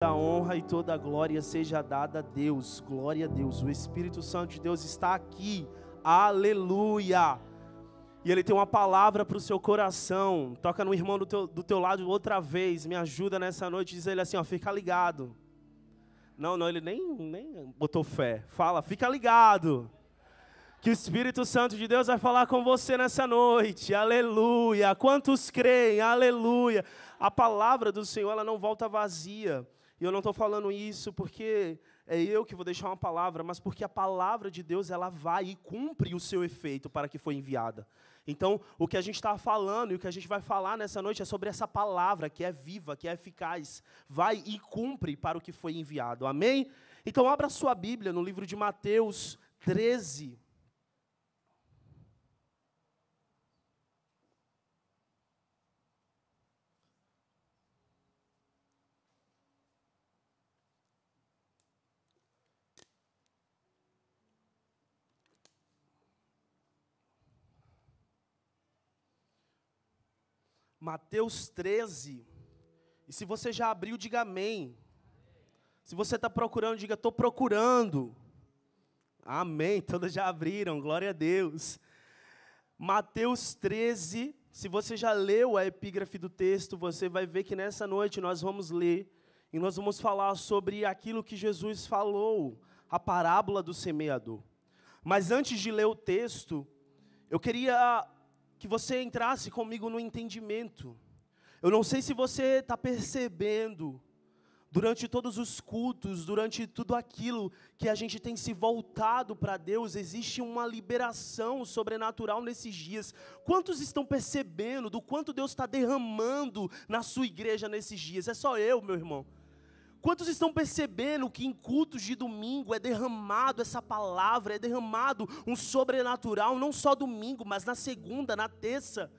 A honra e toda a glória seja dada a Deus. Glória a Deus. O Espírito Santo de Deus está aqui. Aleluia. E Ele tem uma palavra para o seu coração. Toca no irmão do teu lado outra vez. Me ajuda nessa noite. Diz ele assim, ó, fica ligado. Não, ele nem botou fé. Fala, fica ligado. Que o Espírito Santo de Deus vai falar com você nessa noite. Aleluia. Quantos creem? Aleluia. A palavra do Senhor, ela não volta vazia. E eu não estou falando isso porque é eu que vou deixar uma palavra, mas porque a palavra de Deus, ela vai e cumpre o seu efeito para que foi enviada. Então, o que a gente está falando e o que a gente vai falar nessa noite é sobre essa palavra que é viva, que é eficaz. Vai e cumpre para o que foi enviado. Amém? Então, abra sua Bíblia no livro de Mateus 13. Mateus 13, e se você já abriu, diga amém. Se você está procurando, diga, estou procurando. Amém, todos já abriram, glória a Deus. Mateus 13, se você já leu a epígrafe do texto, você vai ver que nessa noite nós vamos ler, e nós vamos falar sobre aquilo que Jesus falou, a parábola do semeador. Mas antes de ler o texto, eu queria que você entrasse comigo no entendimento. Eu não sei se você está percebendo, durante todos os cultos, durante tudo aquilo que a gente tem se voltado para Deus, existe uma liberação sobrenatural nesses dias. Quantos estão percebendo do quanto Deus está derramando na sua igreja nesses dias? É só eu, meu irmão. Quantos estão percebendo que em cultos de domingo é derramado essa palavra, é derramado um sobrenatural, não só domingo, mas na segunda, na terça?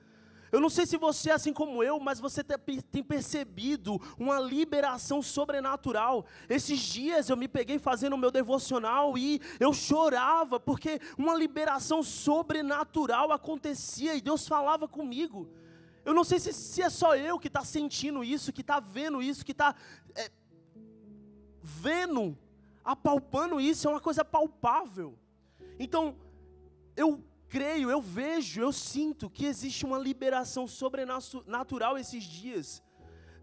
Eu não sei se você é assim como eu, mas você tem percebido uma liberação sobrenatural. Esses dias eu me peguei fazendo o meu devocional e eu chorava, porque uma liberação sobrenatural acontecia e Deus falava comigo. Eu não sei se é só eu que está sentindo isso, que está vendo isso, que está vendo, apalpando isso, é uma coisa palpável. Então, eu creio, eu vejo, eu sinto que existe uma liberação sobrenatural esses dias.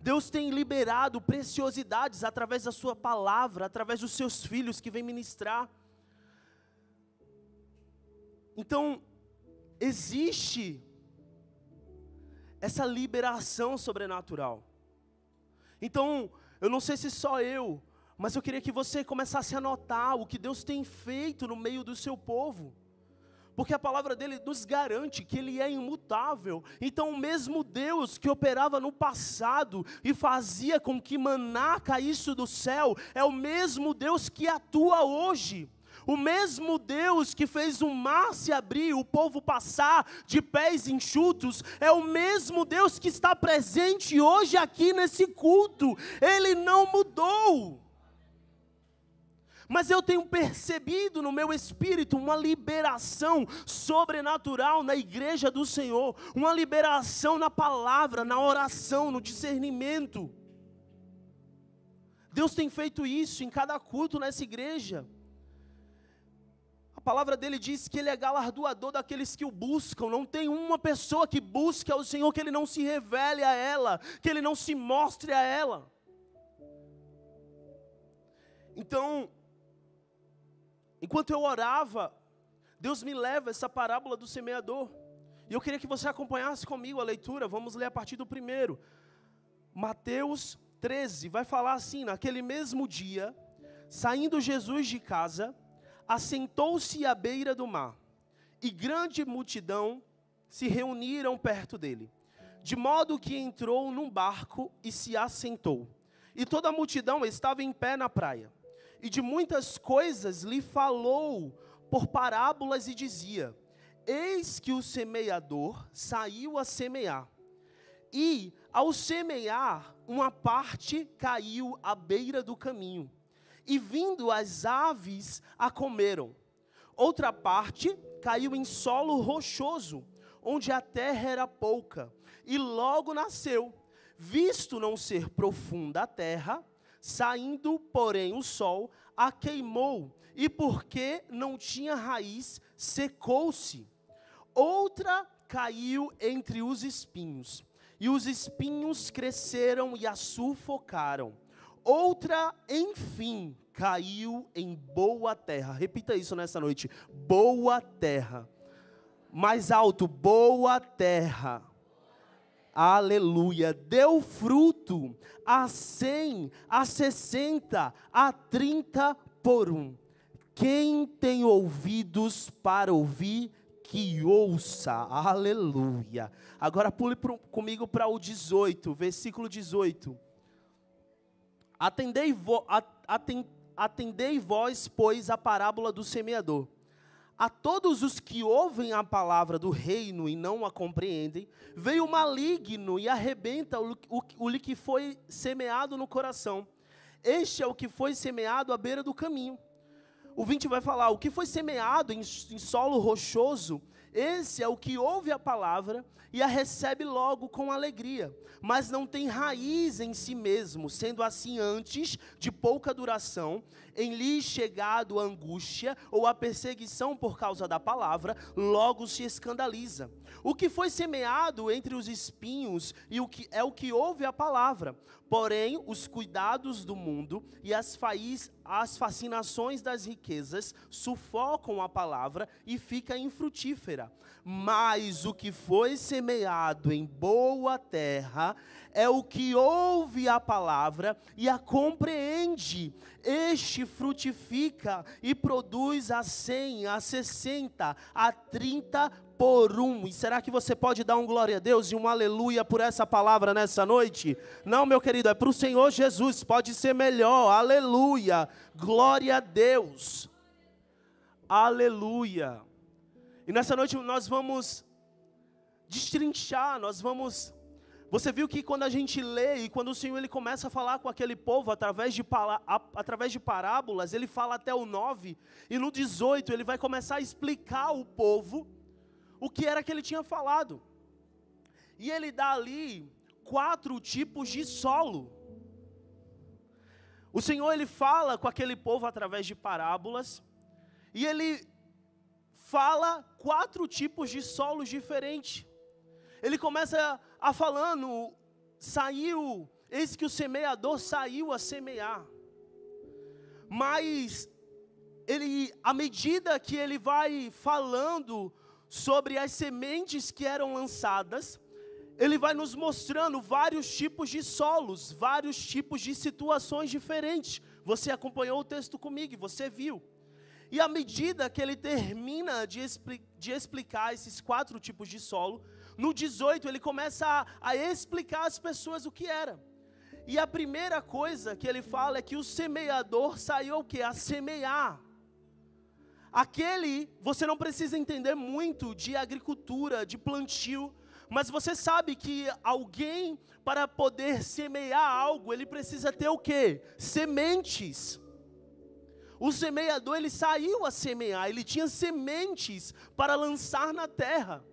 Deus tem liberado preciosidades através da sua palavra, através dos seus filhos que vêm ministrar. Então, existe essa liberação sobrenatural. Então, eu não sei se só eu, mas eu queria que você começasse a notar o que Deus tem feito no meio do seu povo. Porque a palavra dele nos garante que ele é imutável. Então o mesmo Deus que operava no passado e fazia com que maná caísse do céu, é o mesmo Deus que atua hoje. O mesmo Deus que fez o mar se abrir, o povo passar de pés enxutos, é o mesmo Deus que está presente hoje aqui nesse culto. Ele não mudou. Mas eu tenho percebido no meu espírito uma liberação sobrenatural na igreja do Senhor, uma liberação na palavra, na oração, no discernimento. Deus tem feito isso em cada culto nessa igreja. A palavra dele diz que ele é galardoador daqueles que o buscam. Não tem uma pessoa que busque ao Senhor que ele não se revele a ela, que ele não se mostre a ela. Então, enquanto eu orava, Deus me leva a essa parábola do semeador. E eu queria que você acompanhasse comigo a leitura. Vamos ler a partir do primeiro. Mateus 13, vai falar assim: naquele mesmo dia, saindo Jesus de casa, assentou-se à beira do mar, e grande multidão se reuniram perto dele, de modo que entrou num barco e se assentou. E toda a multidão estava em pé na praia. E de muitas coisas lhe falou por parábolas e dizia: eis que o semeador saiu a semear. E ao semear, uma parte caiu à beira do caminho, e vindo as aves a comeram. Outra parte caiu em solo rochoso, onde a terra era pouca, e logo nasceu. Visto não ser profunda a terra, Saindo, porém, o sol a queimou, e porque não tinha raiz, secou-se. Outra caiu entre os espinhos, e os espinhos cresceram e a sufocaram. Outra, enfim, caiu em boa terra. Repita isso nessa noite: boa terra. Mais alto: boa terra. Aleluia. Deu fruto a 100, a 60, a 30 por um. Quem tem ouvidos para ouvir, que ouça. Aleluia. Agora pule comigo para o 18, versículo 18. Atendei vós, pois, a parábola do semeador. A todos os que ouvem a palavra do reino e não a compreendem, veio o maligno e arrebenta o que foi semeado no coração. Este é o que foi semeado à beira do caminho. O 20 vai falar: o que foi semeado em solo rochoso, esse é o que ouve a palavra e a recebe logo com alegria, mas não tem raiz em si mesmo, sendo assim antes de pouca duração, em lhe chegado a angústia ou a perseguição por causa da palavra, logo se escandaliza. O que foi semeado entre os espinhos é o que ouve a palavra, porém os cuidados do mundo e as fascinações das riquezas sufocam a palavra e fica infrutífera. Mas o que foi semeado em boa terra é o que ouve a palavra e a compreende. Este frutifica e produz a 100, a 60, a 30 por um. E será que você pode dar um glória a Deus e um aleluia por essa palavra nessa noite? Não, meu querido, é para o Senhor Jesus, pode ser melhor. Aleluia, glória a Deus. Aleluia. E nessa noite nós vamos destrinchar, Você viu que quando a gente lê e quando o Senhor ele começa a falar com aquele povo através de parábolas, ele fala até o 9, e no 18 ele vai começar a explicar ao povo o que era que ele tinha falado. E ele dá ali 4 tipos de solo. O Senhor ele fala com aquele povo através de parábolas, e ele fala 4 tipos de solos diferentes. Ele começa a falando, eis que o semeador saiu a semear. Mas à medida que ele vai falando sobre as sementes que eram lançadas, ele vai nos mostrando vários tipos de solos, vários tipos de situações diferentes. Você acompanhou o texto comigo e você viu. E à medida que ele termina de explicar esses 4 tipos de solo, no 18 ele começa a explicar às pessoas o que era. E a primeira coisa que ele fala é que o semeador saiu o quê? A semear. Você não precisa entender muito de agricultura, de plantio, mas você sabe que alguém, para poder semear algo, ele precisa ter o quê? Sementes. O semeador, ele saiu a semear, ele tinha sementes para lançar na terra.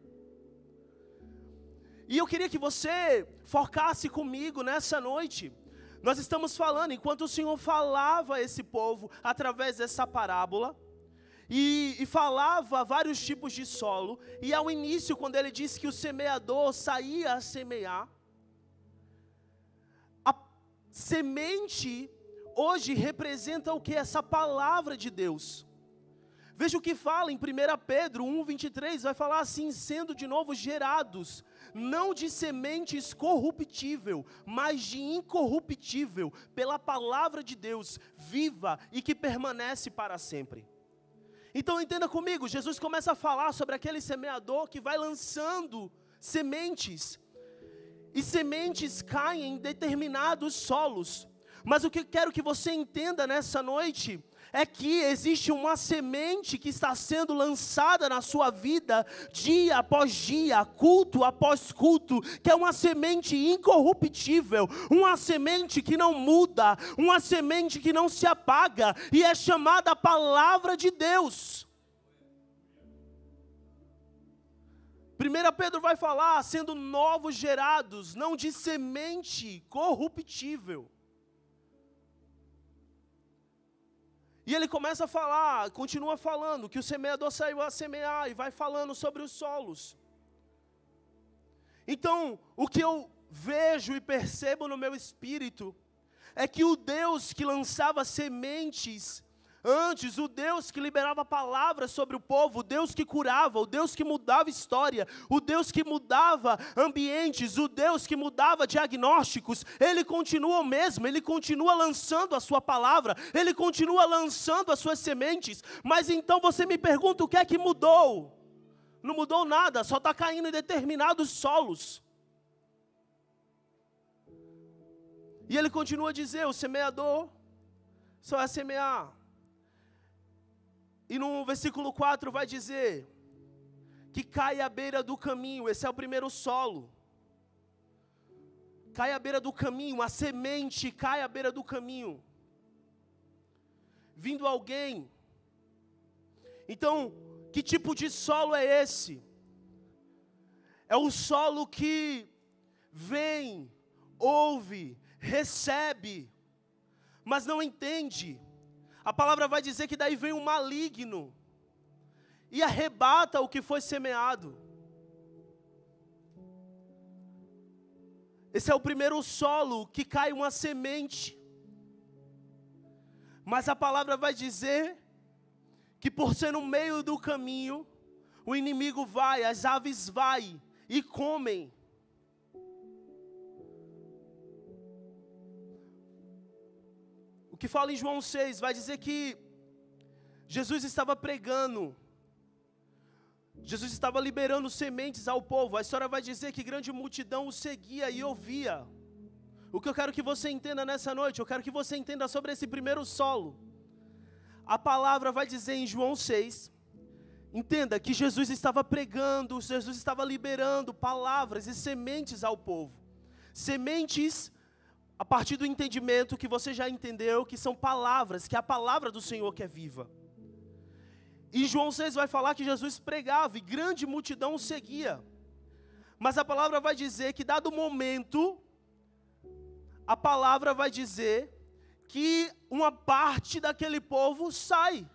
E eu queria que você focasse comigo nessa noite. Nós estamos falando, enquanto o Senhor falava a esse povo, através dessa parábola, e falava vários tipos de solo, e ao início, quando ele disse que o semeador saía a semear, a semente hoje representa o que? Essa palavra de Deus. Veja o que fala em 1 Pedro 1:23, vai falar assim: sendo de novo gerados, não de sementes corruptível, mas de incorruptível, pela palavra de Deus, viva e que permanece para sempre. Então entenda comigo, Jesus começa a falar sobre aquele semeador que vai lançando sementes, e sementes caem em determinados solos. Mas o que eu quero que você entenda nessa noite é que existe uma semente que está sendo lançada na sua vida, dia após dia, culto após culto, que é uma semente incorruptível, uma semente que não muda, uma semente que não se apaga, e é chamada a palavra de Deus. 1 Pedro vai falar, sendo novos gerados, não de semente corruptível. ele começa a falar, continua falando, que o semeador saiu a semear, e vai falando sobre os solos. Então, o que eu vejo e percebo no meu espírito, é que o Deus que lançava sementes antes, o Deus que liberava palavras sobre o povo, o Deus que curava, o Deus que mudava história, o Deus que mudava ambientes, o Deus que mudava diagnósticos, Ele continua o mesmo, Ele continua lançando a sua palavra, Ele continua lançando as suas sementes. Mas então você me pergunta, o que é que mudou? Não mudou nada, só está caindo em determinados solos. E Ele continua a dizer, o semeador só vai semear. E no versículo 4 vai dizer que cai à beira do caminho. Esse é o primeiro solo. Cai à beira do caminho, a semente cai à beira do caminho. Vindo alguém. Então, que tipo de solo é esse? É o solo que vem, ouve, recebe, mas não entende. A palavra vai dizer que daí vem um maligno e arrebata o que foi semeado. Esse é o primeiro solo que cai uma semente. Mas a palavra vai dizer que por ser no meio do caminho, o inimigo vai, as aves vai e comem. O que fala em João 6 vai dizer que Jesus estava pregando, Jesus estava liberando sementes ao povo. A história vai dizer que grande multidão o seguia e ouvia. O que eu quero que você entenda nessa noite, eu quero que você entenda sobre esse primeiro solo. A palavra vai dizer em João 6, entenda que Jesus estava pregando, Jesus estava liberando palavras e sementes ao povo. Sementes a partir do entendimento que você já entendeu, que são palavras, que é a palavra do Senhor que é viva. E João 6 vai falar que Jesus pregava e grande multidão o seguia. Mas a palavra vai dizer que dado o momento, a palavra vai dizer que uma parte daquele povo sai,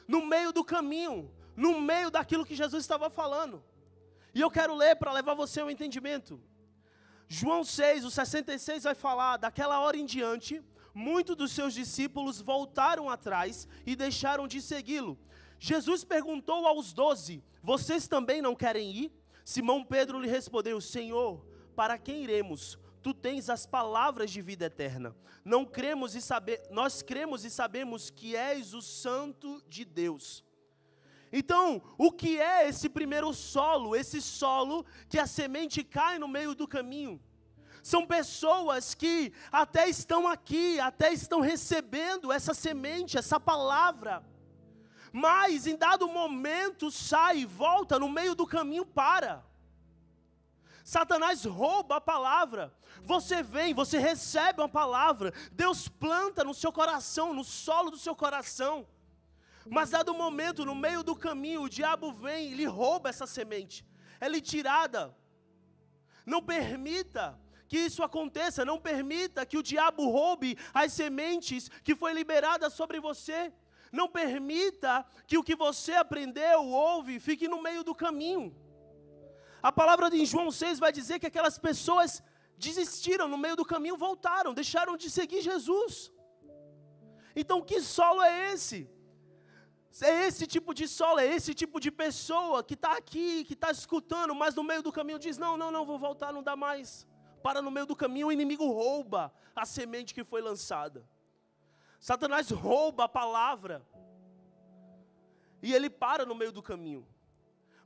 no meio do caminho, no meio daquilo que Jesus estava falando. E eu quero ler para levar você ao entendimento. João 6, o 66 vai falar, daquela hora em diante, muitos dos seus discípulos voltaram atrás e deixaram de segui-lo. Jesus perguntou aos 12, vocês também não querem ir? Simão Pedro lhe respondeu, Senhor, para quem iremos? Tu tens as palavras de vida eterna. Nós cremos e sabemos que és o Santo de Deus. Então, o que é esse primeiro solo? Esse solo que a semente cai no meio do caminho. São pessoas que até estão aqui, até estão recebendo essa semente, essa palavra. Mas em dado momento sai e volta, no meio do caminho para. Satanás rouba a palavra. Você vem, você recebe uma palavra. Deus planta no seu coração, no solo do seu coração. Mas dado momento, no meio do caminho, o diabo vem e lhe rouba essa semente. Ela é tirada. Não permita que isso aconteça. Não permita que o diabo roube as sementes que foi liberada sobre você. Não permita que o que você aprendeu, ouve, fique no meio do caminho. A palavra de João 6 vai dizer que aquelas pessoas desistiram no meio do caminho, voltaram, deixaram de seguir Jesus. Então que solo é esse? É esse tipo de solo, é esse tipo de pessoa que está aqui, que está escutando, mas no meio do caminho diz, não, vou voltar, não dá mais. Para no meio do caminho, o inimigo rouba a semente que foi lançada. Satanás rouba a palavra. E ele para no meio do caminho.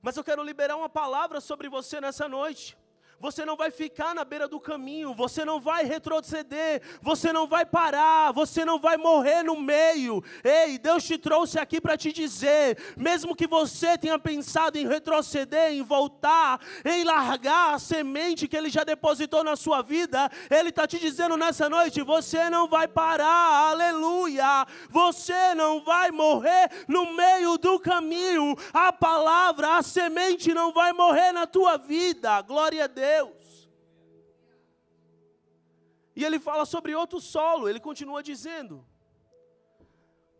Mas eu quero liberar uma palavra sobre você nessa noite. Você não vai ficar na beira do caminho, você não vai retroceder, você não vai parar, você não vai morrer no meio. Ei, Deus te trouxe aqui para te dizer, mesmo que você tenha pensado em retroceder, em voltar, em largar a semente que Ele já depositou na sua vida, Ele está te dizendo nessa noite, você não vai parar, aleluia, você não vai morrer no meio do caminho, a palavra, a semente não vai morrer na tua vida, glória a Deus. E ele fala sobre outro solo, ele continua dizendo,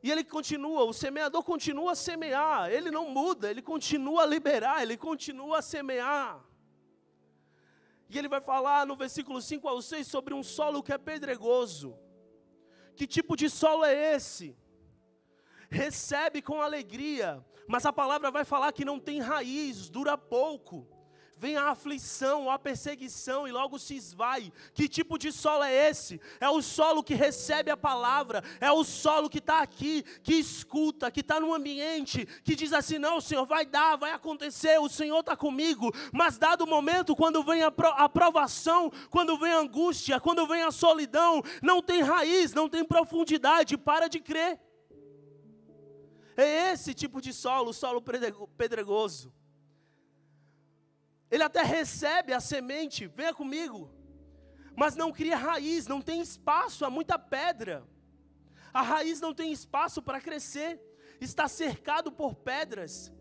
E ele continua, o semeador continua a semear, ele não muda, ele continua a liberar, ele continua a semear. E ele vai falar no versículo 5 ao 6 sobre um solo que é pedregoso. Que tipo de solo é esse? Recebe com alegria, mas a palavra vai falar que não tem raiz, dura pouco. Vem a aflição, a perseguição e logo se esvai. Que tipo de solo é esse? É o solo que recebe a palavra, é o solo que está aqui, que escuta, que está no ambiente, que diz assim, não, Senhor, vai dar, vai acontecer, o Senhor está comigo. Mas dado o momento, quando vem a provação, quando vem a angústia, quando vem a solidão, não tem raiz, não tem profundidade, para de crer. É esse tipo de solo, o solo pedregoso. Ele até recebe a semente, venha comigo, mas não cria raiz, não tem espaço, há muita pedra. A raiz não tem espaço para crescer, está cercado por pedras.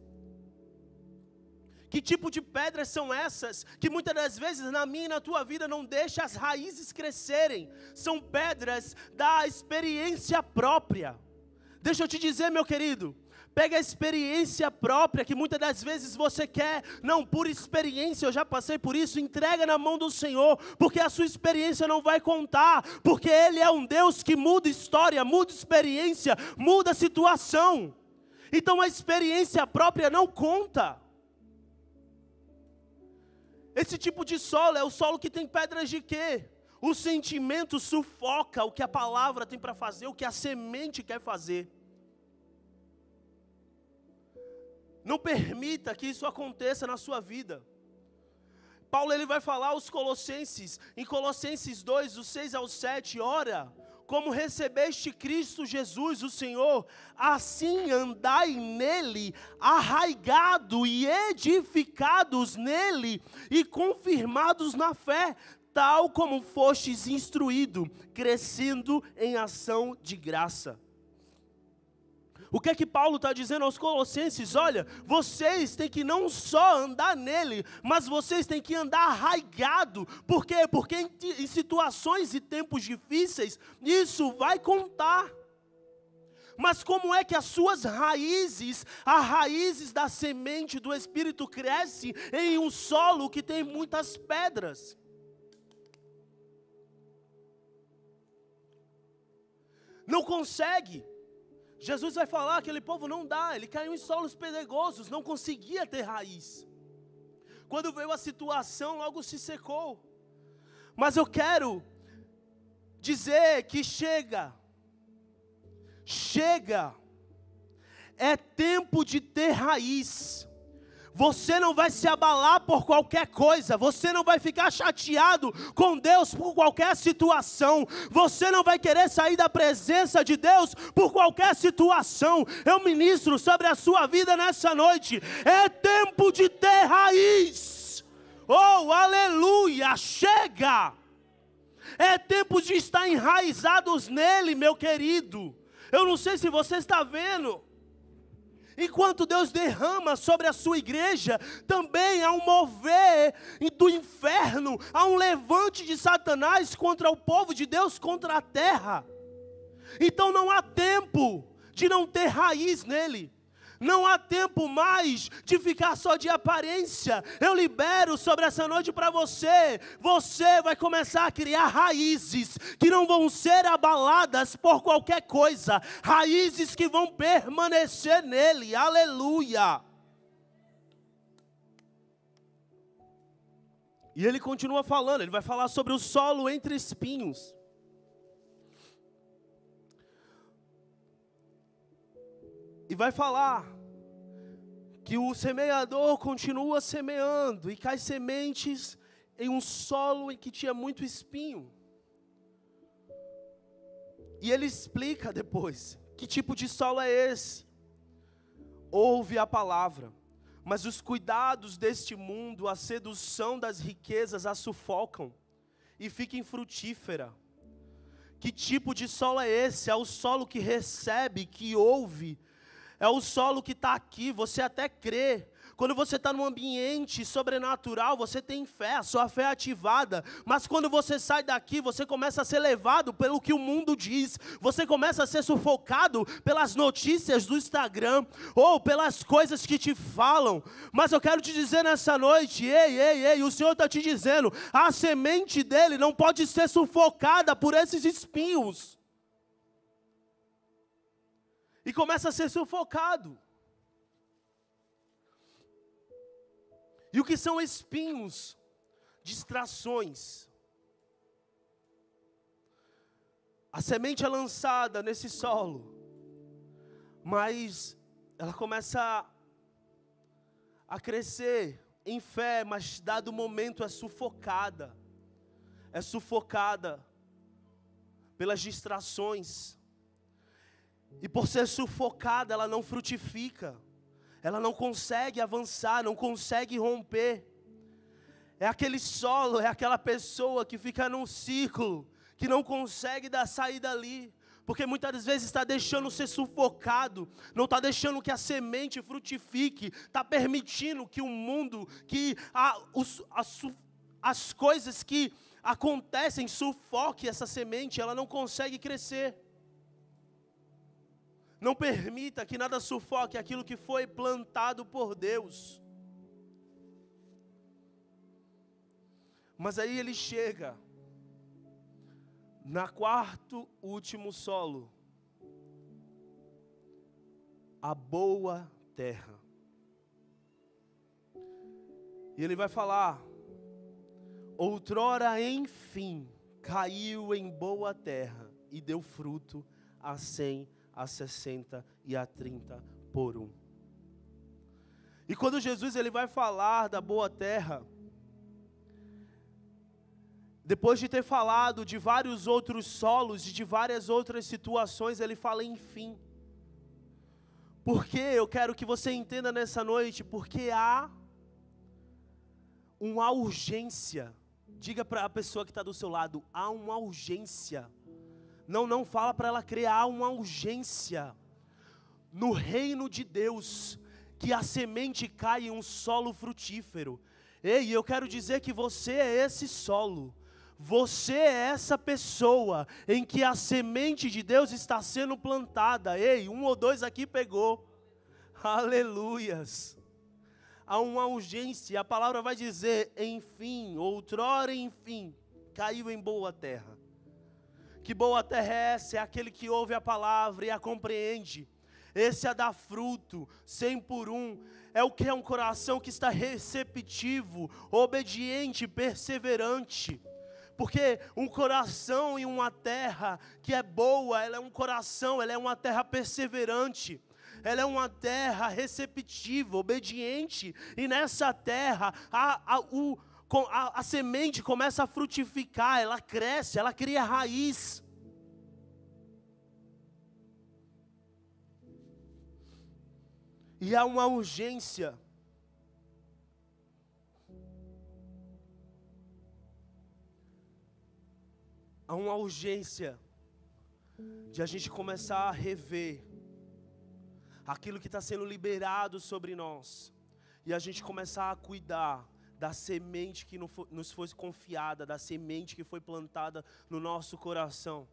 Que tipo de pedras são essas, que muitas das vezes na minha e na tua vida não deixa as raízes crescerem? São pedras da experiência própria. Deixa eu te dizer, meu querido, pega a experiência própria, que muitas das vezes você quer, não, por experiência, eu já passei por isso, entrega na mão do Senhor, porque a sua experiência não vai contar, porque Ele é um Deus que muda história, muda experiência, muda situação. Então a experiência própria não conta. Esse tipo de solo é o solo que tem pedras de quê? O sentimento sufoca o que a palavra tem para fazer, o que a semente quer fazer. Não permita que isso aconteça na sua vida. Paulo ele vai falar aos Colossenses, em Colossenses 2, do 6 ao 7, ora, como recebeste Cristo Jesus, o Senhor, assim andai nele, arraigados e edificados nele, e confirmados na fé, tal como fostes instruído, crescendo em ação de graça. O que é que Paulo está dizendo aos Colossenses? Olha, vocês têm que não só andar nele, mas vocês têm que andar arraigado. Por quê? Porque em situações e tempos difíceis, isso vai contar. Mas como é que as suas raízes, as raízes da semente do Espírito crescem em um solo que tem muitas pedras? Não consegue. Jesus vai falar, aquele povo não dá, ele caiu em solos pedregosos, não conseguia ter raiz. Quando veio a situação, logo se secou. Mas eu quero dizer que chega, é tempo de ter raiz. Você não vai se abalar por qualquer coisa, você não vai ficar chateado com Deus por qualquer situação, você não vai querer sair da presença de Deus por qualquer situação. Eu ministro sobre a sua vida nessa noite, é tempo de ter raiz. Oh, aleluia, chega! É tempo de estar enraizados nele, meu querido. Eu não sei se você está vendo. Enquanto Deus derrama sobre a sua igreja, também há um mover do inferno, há um levante de Satanás contra o povo de Deus, contra a terra. Então não há tempo de não ter raiz nele. Não há tempo mais de ficar só de aparência. Eu libero sobre essa noite para você. Você vai começar a criar raízes que não vão ser abaladas por qualquer coisa. Raízes que vão permanecer nele. Aleluia. E ele continua falando. Ele vai falar sobre o solo entre espinhos. E vai falar que o semeador continua semeando e cai sementes em um solo em que tinha muito espinho. E ele explica depois que tipo de solo é esse. Ouve a palavra, mas os cuidados deste mundo, a sedução das riquezas a sufocam e fica infrutífera. Que tipo de solo é esse? É o solo que recebe, que ouve. É o solo que está aqui, você até crê, Quando você está num ambiente sobrenatural, você tem fé, a sua fé é ativada. Mas quando você sai daqui, você começa a ser levado pelo que o mundo diz. Você começa a ser sufocado pelas notícias do Instagram, ou pelas coisas que te falam. Mas eu quero te dizer nessa noite, ei, o Senhor está te dizendo, a semente dele não pode ser sufocada por esses espinhos. E começa a ser sufocado. E o que são espinhos? Distrações. A semente é lançada nesse solo, mas ela começa a crescer em fé, mas dado o momento é sufocada. É sufocada pelas distrações. E por ser sufocada, ela não frutifica. Ela não consegue avançar, não consegue romper. É aquele solo, é aquela pessoa que fica num ciclo, que não consegue dar saída ali. Porque muitas das vezes está deixando ser sufocado, não está deixando que a semente frutifique, está permitindo que o mundo, que as coisas que acontecem sufoque essa semente, ela não consegue crescer. Não permita que nada sufoque aquilo que foi plantado por Deus. Mas aí ele chega na quarto último solo, a boa terra. E ele vai falar, outrora enfim caiu em boa terra e deu fruto a 100, a 60 e a 30 por 1. E quando Jesus ele vai falar da boa terra, depois de ter falado de vários outros solos e de várias outras situações, ele fala enfim. Porque eu quero que você entenda nessa noite, porque há uma urgência. Diga para a pessoa que está do seu lado, há uma urgência. Não fala para ela crer, há uma urgência no reino de Deus, que a semente cai em um solo frutífero. Ei, eu quero dizer que você é esse solo. Você é essa pessoa em que a semente de Deus está sendo plantada. Ei, 1 ou 2 aqui pegou. Aleluias. Há uma urgência, a palavra vai dizer, enfim, outrora enfim, caiu em boa terra. Que boa terra é essa? É aquele que ouve a palavra e a compreende. Esse a dar fruto, 100 por 1. É o que é um coração que está receptivo, obediente, perseverante. Porque um coração e uma terra que é boa, ela é um coração, ela é uma terra perseverante. Ela é uma terra receptiva, obediente. E nessa terra, a semente começa a frutificar, ela cresce, ela cria raiz. E há uma urgência. Há uma urgência de a gente começar a rever aquilo que está sendo liberado sobre nós. E a gente começar a cuidar da semente que nos foi confiada, da semente que foi plantada no nosso coração.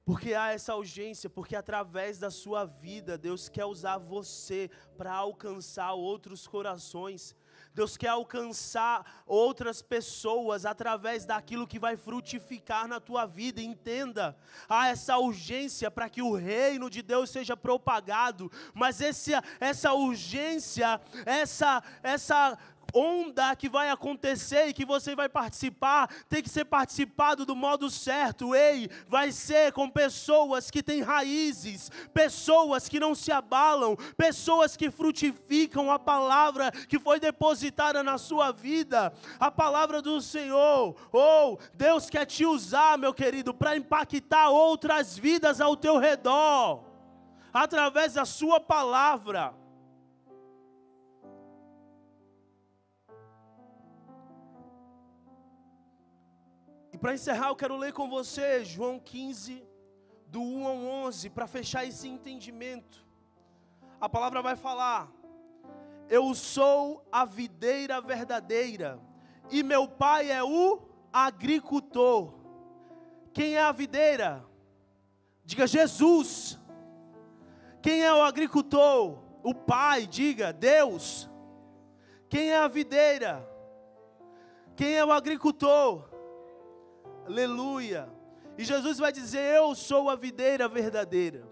Porque há essa urgência, porque através da sua vida, Deus quer usar você para alcançar outros corações. Deus quer alcançar outras pessoas através daquilo que vai frutificar na tua vida. Entenda, há essa urgência para que o reino de Deus seja propagado. Mas essa urgência, essa onda que vai acontecer e que você vai participar, tem que ser participado do modo certo. Ei, vai ser com pessoas que têm raízes, pessoas que não se abalam, pessoas que frutificam a palavra que foi depositada na sua vida, a palavra do Senhor. Deus quer te usar, meu querido, para impactar outras vidas ao teu redor, através da sua palavra. Para encerrar, eu quero ler com você João 15, do 1 ao 11, para fechar esse entendimento. A palavra vai falar, Eu sou a videira verdadeira e meu pai é o agricultor. Quem é a videira? Diga Jesus. Quem é o agricultor? O pai, diga Deus. Quem é a videira? Quem é o agricultor? Aleluia. E Jesus vai dizer: eu sou a videira verdadeira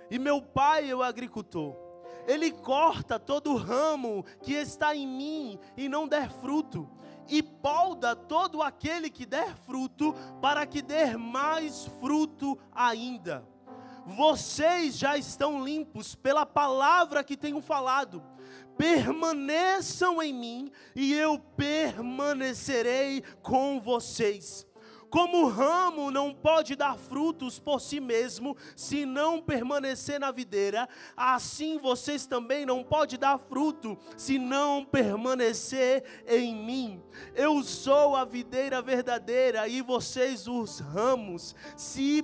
e meu pai é o agricultor. Ele corta todo ramo que está em mim e não der fruto, e poda todo aquele que der fruto, para que dê mais fruto ainda. Vocês já estão limpos pela palavra que tenho falado. Permaneçam em mim e eu permanecerei com vocês. Como o ramo não pode dar frutos por si mesmo, se não permanecer na videira, assim vocês também não podem dar fruto, se não permanecer em mim. Eu sou a videira verdadeira e vocês os ramos. Se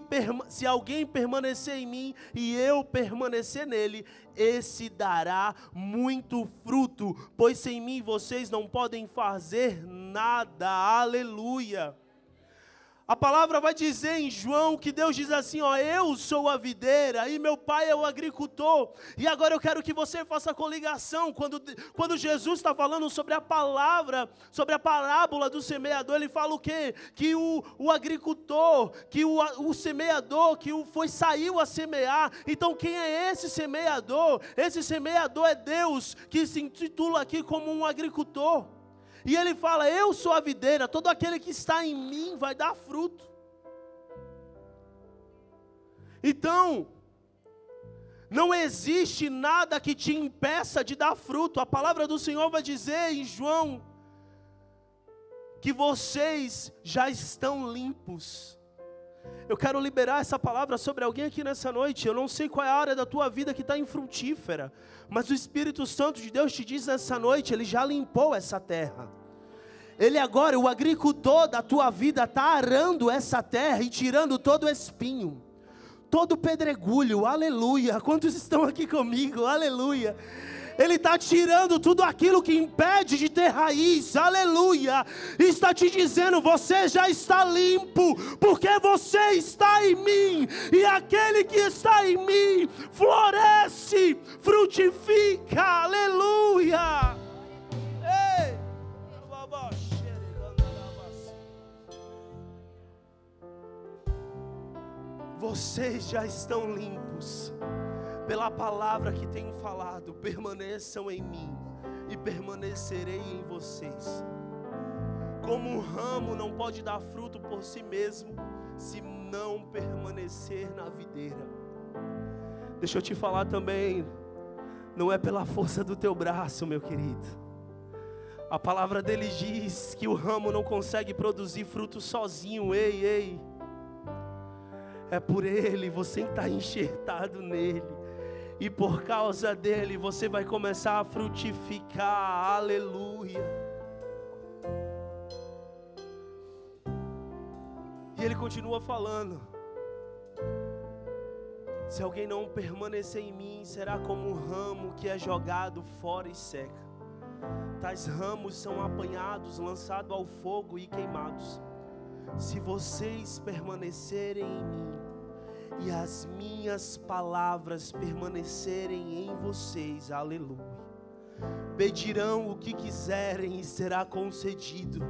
alguém permanecer em mim e eu permanecer nele, esse dará muito fruto, pois sem mim vocês não podem fazer nada. Aleluia. A palavra vai dizer em João que Deus diz assim, ó: eu sou a videira e meu pai é o agricultor. E agora eu quero que você faça a coligação. Quando Jesus está falando sobre a palavra, sobre a parábola do semeador, ele fala o quê? Que o agricultor, que o semeador, saiu a semear. Então quem é esse semeador? Esse semeador é Deus, que se intitula aqui como um agricultor. E ele fala: eu sou a videira, todo aquele que está em mim vai dar fruto. Então, não existe nada que te impeça de dar fruto. A palavra do Senhor vai dizer em João que vocês já estão limpos. Eu quero liberar essa palavra sobre alguém aqui nessa noite. Eu não sei qual é a área da tua vida que está infrutífera, mas o Espírito Santo de Deus te diz nessa noite: Ele já limpou essa terra. Ele agora, o agricultor da tua vida, está arando essa terra e tirando todo o espinho, todo o pedregulho. Aleluia. Quantos estão aqui comigo? Aleluia. Ele está tirando tudo aquilo que impede de ter raiz. Aleluia. E está te dizendo: você já está limpo, porque você está em mim. E aquele que está em mim floresce, frutifica. Aleluia. Ei. Vocês já estão limpos pela palavra que tenho falado. Permaneçam em mim e permanecerei em vocês. Como um ramo não pode dar fruto por si mesmo, se não permanecer na videira. Deixa eu te falar também, não é pela força do teu braço, meu querido. A palavra dele diz que o ramo não consegue produzir fruto sozinho. Ei, é por ele, você está enxertado nele. E por causa dele você vai começar a frutificar. Aleluia. E ele continua falando: se alguém não permanecer em mim, será como um ramo que é jogado fora e seca. Tais ramos são apanhados, lançados ao fogo e queimados. Se vocês permanecerem em mim e as minhas palavras permanecerem em vocês, aleluia, pedirão o que quiserem e será concedido.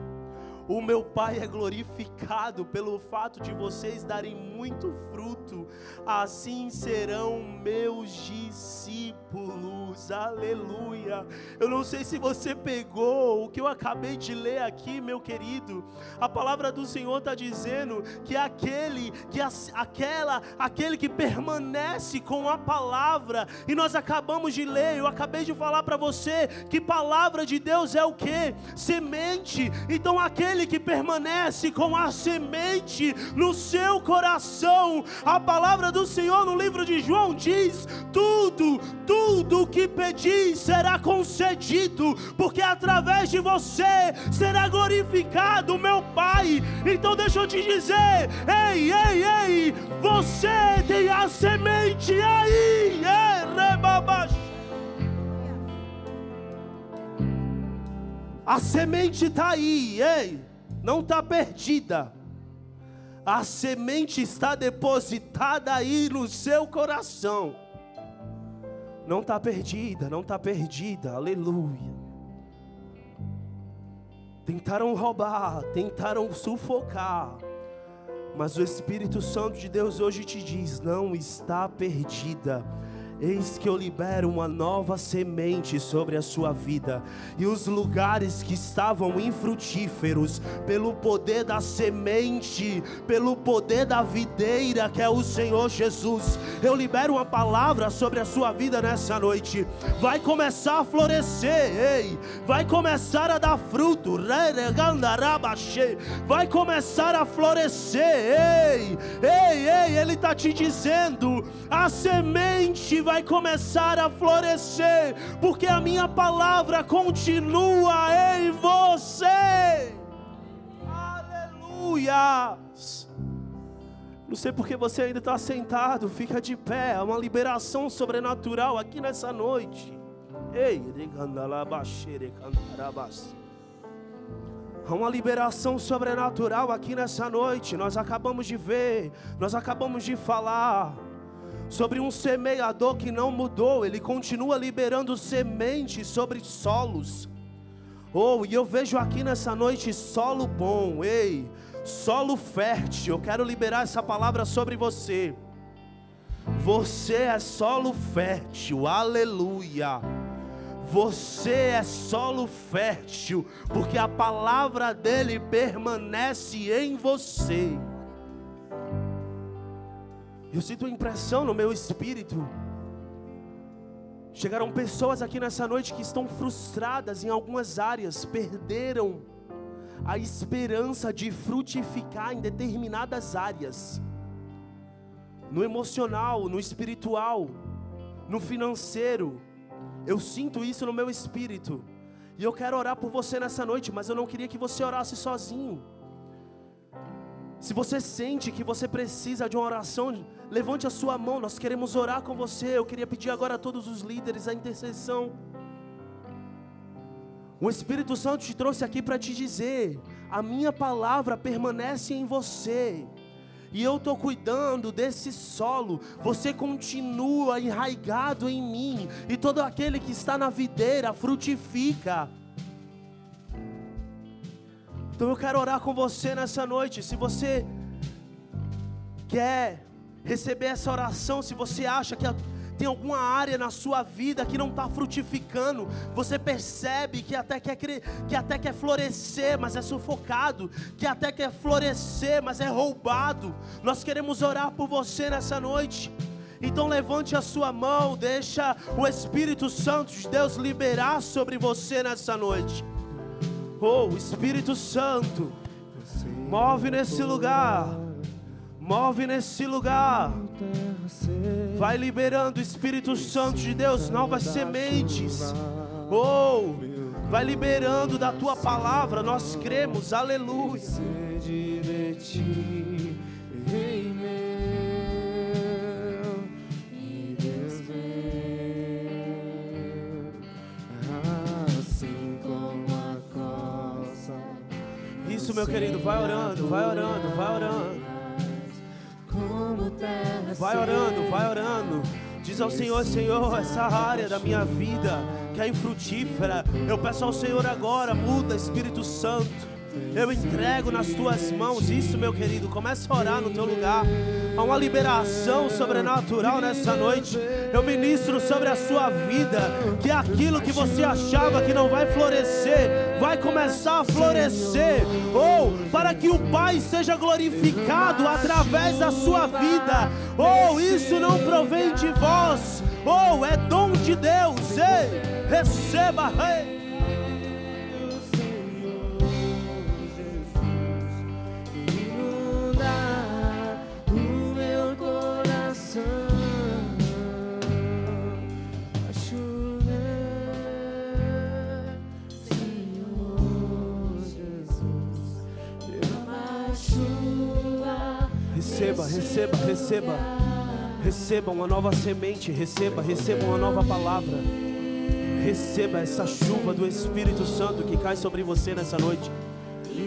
O meu Pai é glorificado pelo fato de vocês darem muito fruto, assim serão meus discípulos. Aleluia. Eu não sei se você pegou o que eu acabei de ler aqui, meu querido. A palavra do Senhor está dizendo que aquele que permanece com a palavra, e nós acabamos de ler, eu acabei de falar para você que palavra de Deus é o que? Semente. Então aquele que permanece com a semente no seu coração, a palavra do Senhor no livro de João diz: tudo o que pedir será concedido, porque através de você será glorificado o meu Pai. Então deixa eu te dizer, ei, você tem a semente aí, A semente está aí, ei, não está perdida. A semente está depositada aí no seu coração. Não está perdida, não está perdida, aleluia. Tentaram roubar, tentaram sufocar, mas o Espírito Santo de Deus hoje te diz: não está perdida. Eis que eu libero uma nova semente sobre a sua vida. E os lugares que estavam infrutíferos, pelo poder da semente, pelo poder da videira que é o Senhor Jesus, eu libero uma palavra sobre a sua vida nessa noite. Vai começar a florescer, ei, vai começar a dar fruto, vai começar a florescer, ei, Ele está te dizendo: a semente vai começar a florescer, porque a minha palavra continua em você. Aleluia. Não sei porque você ainda está sentado, fica de pé. Há uma liberação sobrenatural aqui nessa noite. Há uma liberação sobrenatural aqui nessa noite. Nós acabamos de ver, nós acabamos de falar sobre um semeador que não mudou. Ele continua liberando sementes sobre solos. E eu vejo aqui nessa noite solo bom, solo fértil. Eu quero liberar essa palavra sobre você. Você é solo fértil, aleluia. Você é solo fértil, porque a palavra dele permanece em você. Eu sinto a impressão no meu espírito. Chegaram pessoas aqui nessa noite que estão frustradas em algumas áreas, perderam a esperança de frutificar em determinadas áreas, no emocional, no espiritual, no financeiro. Eu sinto isso no meu espírito, e eu quero orar por você nessa noite, mas eu não queria que você orasse sozinho. Se você sente que você precisa de uma oração, levante a sua mão, nós queremos orar com você. Eu queria pedir agora a todos os líderes a intercessão. O Espírito Santo te trouxe aqui para te dizer: a minha palavra permanece em você, e eu estou cuidando desse solo. Você continua enraizado em mim, e todo aquele que está na videira frutifica. Então eu quero orar com você nessa noite. Se você quer receber essa oração, se você acha que tem alguma área na sua vida que não está frutificando, você percebe que até quer florescer, mas é sufocado, que até quer florescer, mas é roubado, nós queremos orar por você nessa noite. Então levante a sua mão, deixa o Espírito Santo de Deus liberar sobre você nessa noite. Espírito Santo, move nesse lugar, move nesse lugar. Vai liberando, Espírito Santo de Deus, novas sementes. Vai liberando da tua palavra, nós cremos, aleluia. Isso, meu querido, vai orando, vai orando, vai orando. Vai orando, vai orando. Diz ao Senhor: Senhor, essa área da minha vida que é infrutífera, eu peço ao Senhor agora, muda, Espírito Santo. Eu entrego nas tuas mãos. Isso, meu querido, começa a orar no teu lugar. Há uma liberação sobrenatural nessa noite. Eu ministro sobre a sua vida, que aquilo que você achava que não vai florescer, vai começar a florescer. Para que o Pai seja glorificado através da sua vida. Isso não provém de vós. É dom de Deus. Receba, Receba uma nova semente, receba uma nova palavra, Receba essa chuva do Espírito Santo que cai sobre você nessa noite.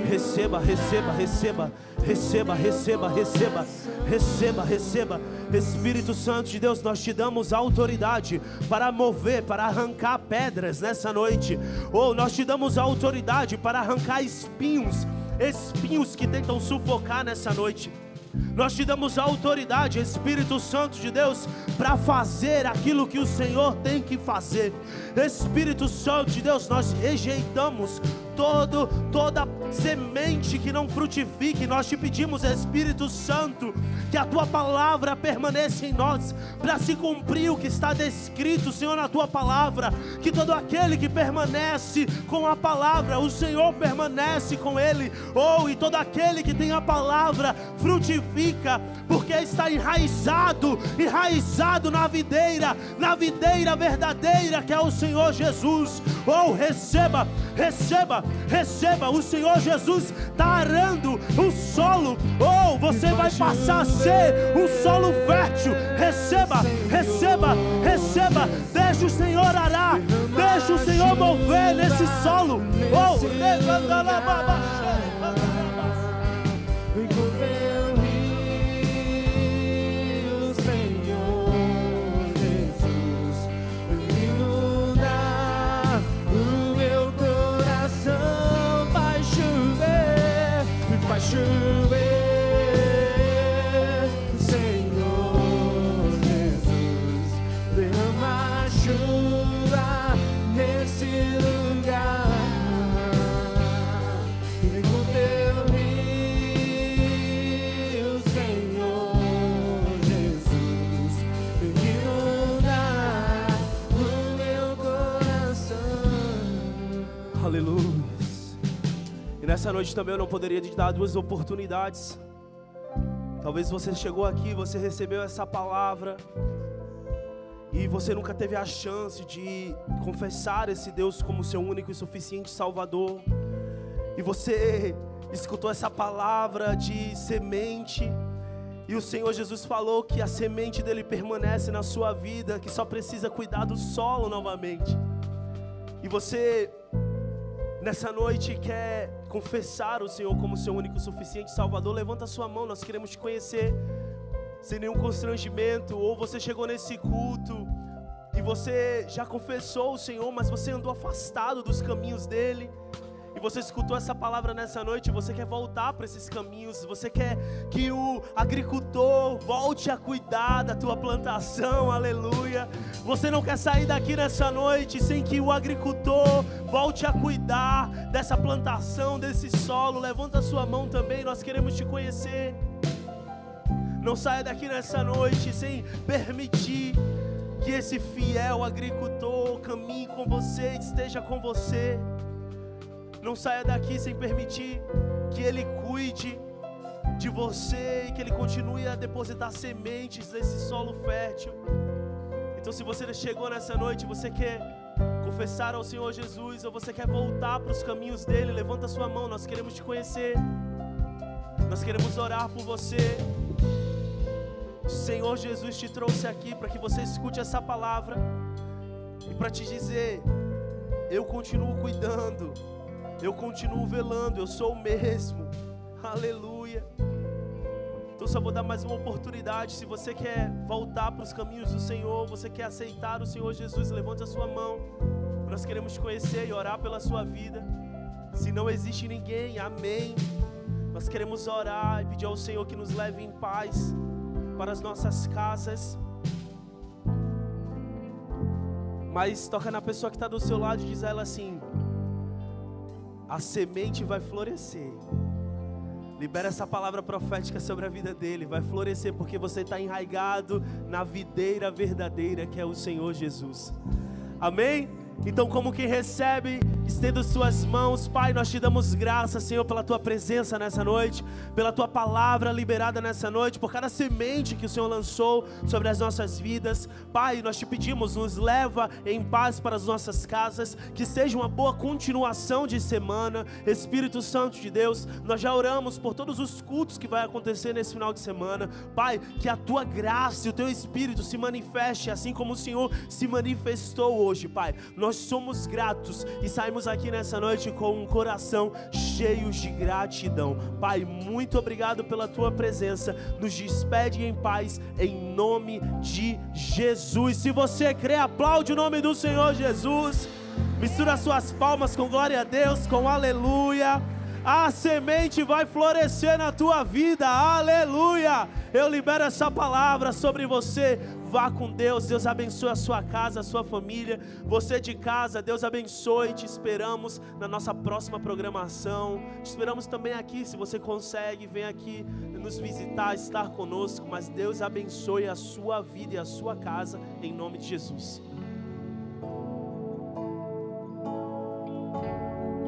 Receba, receba, receba, receba, receba, receba, receba, receba. Espírito Santo de Deus, nós te damos autoridade para mover, para arrancar pedras nessa noite. Ou nós te damos autoridade para arrancar espinhos, espinhos que tentam sufocar nessa noite. Nós te damos autoridade, Espírito Santo de Deus, para fazer aquilo que o Senhor tem que fazer. Espírito Santo de Deus, nós rejeitamos toda semente que não frutifique. Nós te pedimos, Espírito Santo, que a tua palavra permaneça em nós, para se cumprir o que está descrito, Senhor, na tua palavra. Que todo aquele que permanece com a palavra, o Senhor permanece com ele. E todo aquele que tem a palavra frutifica, porque está enraizado na videira verdadeira, que é o Senhor Jesus. Receba, receba, receba. O Senhor Jesus está arando o solo. Você vai passar a ser um solo fértil. Receba, receba, receba. Deixa o Senhor arar, deixa o Senhor mover nesse solo. Chover, Senhor Jesus, derrama chuva nesse lugar. Vem com teu rio, Senhor Jesus, inundar o meu coração. Aleluia. E nessa noite também eu não poderia te dar duas oportunidades. Talvez você chegou aqui, você recebeu essa palavra e você nunca teve a chance de confessar esse Deus como seu único e suficiente Salvador. E você escutou essa palavra de semente, e o Senhor Jesus falou que a semente dele permanece na sua vida, que só precisa cuidar do solo novamente. E você nessa noite quer confessar o Senhor como seu único e suficiente Salvador? Levanta a sua mão, nós queremos te conhecer sem nenhum constrangimento. Ou você chegou nesse culto e você já confessou o Senhor, mas você andou afastado dos caminhos dele, e você escutou essa palavra nessa noite, você quer voltar para esses caminhos, você quer que o agricultor volte a cuidar da tua plantação, aleluia. Você não quer sair daqui nessa noite sem que o agricultor volte a cuidar dessa plantação, desse solo. Levanta a sua mão também, nós queremos te conhecer. Não saia daqui nessa noite sem permitir que esse fiel agricultor caminhe com você, esteja com você. Não saia daqui sem permitir que ele cuide de você e que ele continue a depositar sementes nesse solo fértil. Então, se você chegou nessa noite, você quer confessar ao Senhor Jesus, ou você quer voltar para os caminhos dele, levanta a sua mão, nós queremos te conhecer. Nós queremos orar por você. O Senhor Jesus te trouxe aqui para que você escute essa palavra e para te dizer: eu continuo cuidando, eu continuo velando, eu sou o mesmo. Aleluia. Então só vou dar mais uma oportunidade. Se você quer voltar para os caminhos do Senhor, você quer aceitar o Senhor Jesus, levante a sua mão. Nós queremos te conhecer e orar pela sua vida. Se não existe ninguém, amém. Nós queremos orar e pedir ao Senhor que nos leve em paz para as nossas casas. Mas toca na pessoa que está do seu lado e diz a ela assim: a semente vai florescer. Libera essa palavra profética sobre a vida dele. Vai florescer porque você está enraizado na videira verdadeira, que é o Senhor Jesus. Amém? Então, como quem recebe, Estenda suas mãos, Pai, nós te damos graça, Senhor, pela tua presença nessa noite, pela tua palavra liberada nessa noite, por cada semente que o Senhor lançou sobre as nossas vidas. Pai, nós te pedimos, nos leva em paz para as nossas casas, que seja uma boa continuação de semana. Espírito Santo de Deus, nós já oramos por todos os cultos que vai acontecer nesse final de semana. Pai, que a tua graça e o teu Espírito se manifeste, assim como o Senhor se manifestou hoje, Pai. Nós somos gratos e saímos aqui nessa noite com um coração cheio de gratidão. Pai, muito obrigado pela tua presença. Nos despede em paz, em nome de Jesus. Se você crê, aplaude o nome do Senhor Jesus. Mistura suas palmas com glória a Deus, com aleluia. A semente vai florescer na tua vida, aleluia. Eu libero essa palavra sobre você. Vá com Deus, Deus abençoe a sua casa, a sua família. Você de casa, Deus abençoe. Te esperamos na nossa próxima programação. Te esperamos também aqui, se você consegue, vem aqui nos visitar, estar conosco. Mas Deus abençoe a sua vida e a sua casa, em nome de Jesus.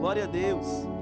Glória a Deus.